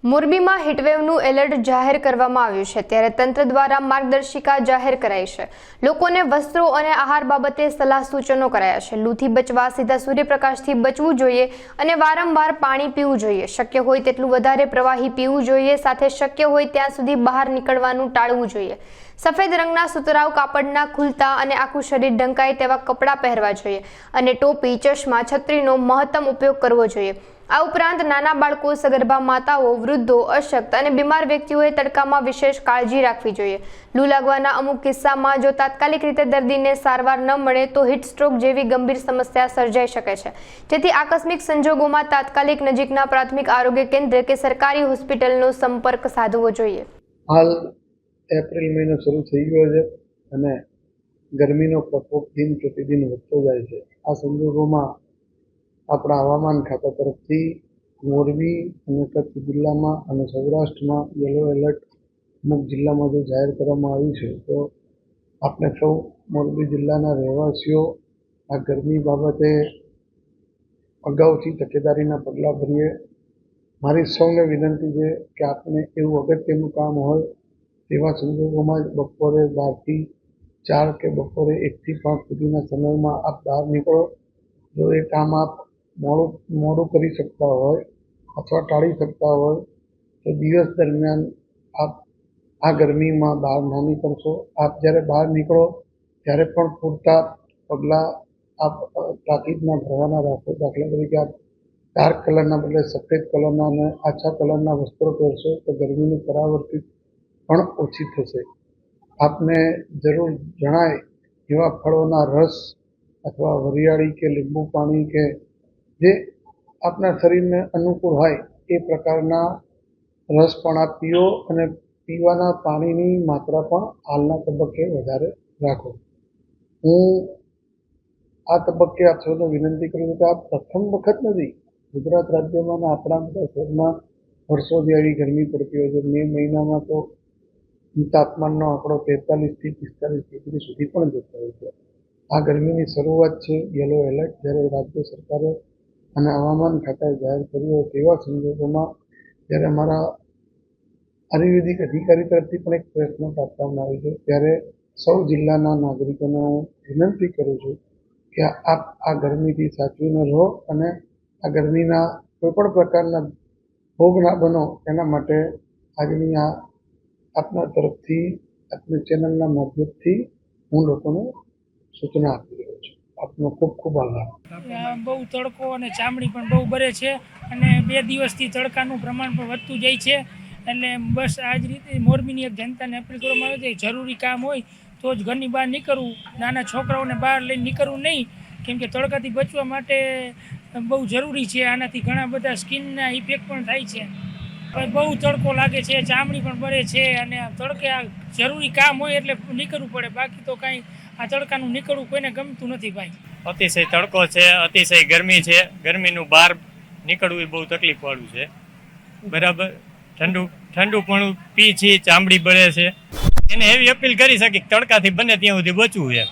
મોરબીમાં હીટવેવનું એલર્ટ જાહેર કરવામાં આવ્યું છે ત્યારે તંત્ર દ્વારા માર્ગદર્શિકા જાહેર કરાઈ છે। લોકોને વસ્ત્રો અને આહાર બાબતે સલાહ સૂચનો કરાયા છે। લૂથી બચવા સીધા સૂર્યપ્રકાશથી બચવું જોઈએ અને વારંવાર પાણી પીવું જોઈએ। શક્ય હોય તેટલું વધારે પ્રવાહી પીવું જોઈએ। સાથે શક્ય હોય ત્યાં સુધી બહાર નીકળવાનું ટાળવું જોઈએ। સફેદ રંગના સુતરાઉ કાપડના ખુલતા અને આખું શરીર ઢંકાય તેવા કપડાં પહેરવા જોઈએ અને ટોપી, ચશ્મા, છત્રીનો મહત્તમ ઉપયોગ કરવો જોઈએ। આ ઉપરાંત નાના બાળકો, સગર્ભા માતાઓ, વૃદ્ધો, અશક્ત અને બીમાર વ્યક્તિઓએ તડકામાં વિશેષ કાળજી રાખવી જોઈએ। લૂ લાગવાના અમુક કિસ્સામાં જો તાત્કાલિક રીતે દર્દીને સારવાર ન મળે તો હીટ સ્ટ્રોક જેવી ગંભીર સમસ્યા સર્જાઈ શકે છે। જેથી આકસ્મિક સંજોગોમાં તાત્કાલિક નજીકના પ્રાથમિક આરોગ્ય કેન્દ્ર કે સરકારી હોસ્પિટલનો સંપર્ક સાધવો જોઈએ। હાલ એપ્રિલ મહિનો શરૂ થઈ ગયો છે અને ગરમીનો પ્રકોપ દિન પ્રતિદિન વધતો જાય છે। આ સંજોગોમાં આપણા હવામાન ખાતા તરફથી મોરબી અને કચ્છ જિલ્લામાં અને સૌરાષ્ટ્રમાં યલો એલર્ટ અમુક જિલ્લામાં જો જાહેર કરવામાં આવ્યું છે તો આપણે સૌ મોરબી જિલ્લાના રહેવાસીઓ આ ગરમી બાબતે અગાઉથી તકેદારીના પગલાં ભરીએ। મારી સૌને વિનંતી છે કે આપણે એવું અગત્યનું કામ હોય તેવા સંજોગોમાં જ બપોરે 12 થી 4 કે બપોરે 1 થી 5 સુધીના સમયમાં આપ બહાર નીકળો। જો એ કામ આપ મોડું કરી શકતા હોય અથવા ટાળી શકતા હોય તો દિવસ દરમિયાન આપ આ ગરમીમાં બહાર ના નીકળશો। આપ જ્યારે બહાર નીકળો ત્યારે પણ પૂરતા પગલાં આપ તાકીદના ભરવાના રાખો। દાખલા તરીકે આપ ડાર્ક કલરના બદલે સફેદ કલરના અને આછા કલરના વસ્ત્રો પહેરશો તો ગરમીની પરાવર્તિત પણ ઓછી થશે। આપને જરૂર જણાય એવા ફળોના રસ અથવા વરિયાળી કે લીંબુ પાણી કે જે આપના શરીરને અનુકૂળ હોય એ પ્રકારના રસ પણ આપ પીઓ અને પીવાના પાણીની માત્રા પણ હાલના તબક્કે વધારે રાખો। હું આ તબક્કે આપ સૌને વિનંતી કરું છું કે આ પ્રથમ વખત નથી, ગુજરાત રાજ્યમાં અને આપણા બધા શહેરમાં વર્ષોથી આવી ગરમી પડતી હોય છે। મે મહિનામાં તો તાપમાનનો આંકડો 43 થી 45 ડિગ્રી સુધી પણ જતો હોય છે। આ ગરમીની શરૂઆત છે યલો એલર્ટ જ્યારે રાજ્ય સરકારે અને હવામાન ખાતાએ જાહેર કર્યું હોય તેવા સંજોગોમાં જ્યારે અમારા આયુર્વેદિક અધિકારી તરફથી પણ એક પ્રેસ નોટ આપવામાં આવી છે ત્યારે સૌ જિલ્લાના નાગરિકોને હું વિનંતી કરું છું કે આપ આ ગરમીથી સાચવીને રહો અને આ ગરમીના કોઈપણ પ્રકારના ભોગ ના બનો એના માટે આજની આ આપના તરફથી આપની ચેનલના માધ્યમથી હું લોકોને સૂચના આપી રહ્યો છું। આપનો ખૂબ ખૂબ આભાર। બહુ તડકો અને ચામડી પણ બહુ બરે છે અને 2 દિવસથી તડકાનું પ્રમાણ પણ વધતું જાય છે। એટલે બસ આ જ રીતે મોરબીની એક જનતાને અપીલ કરવામાં આવે છે જરૂરી કામ હોય તો જ ઘરની બહાર નીકળવું, નાના છોકરાઓને બહાર લઈને નીકળવું નહીં, કેમ કે તડકાથી બચવા માટે બહુ જરૂરી છે। આનાથી ઘણા બધા સ્કિનના ઇફેક્ટ પણ થાય છે। બહુ તડકો લાગે છે, ચામડી પણ બળે છે અને તડકે આ જરૂરી કામ હોય એટલે નીકળવું પડે, બાકી તો કાંઈ આ તડકાનું નીકળવું કોઈને ગમતું નથી ભાઈ। અતિશય તડકો છે, અતિશય ગરમી છે, ગરમીનું બહાર નીકળવું એ બહુ તકલીફવાળું છે, બરાબર। ઠંડુ પણ પી છે, ચામડી બળે છે, એને એવી અપીલ કરી શકી તડકાથી બને ત્યાં સુધી બચવું છે।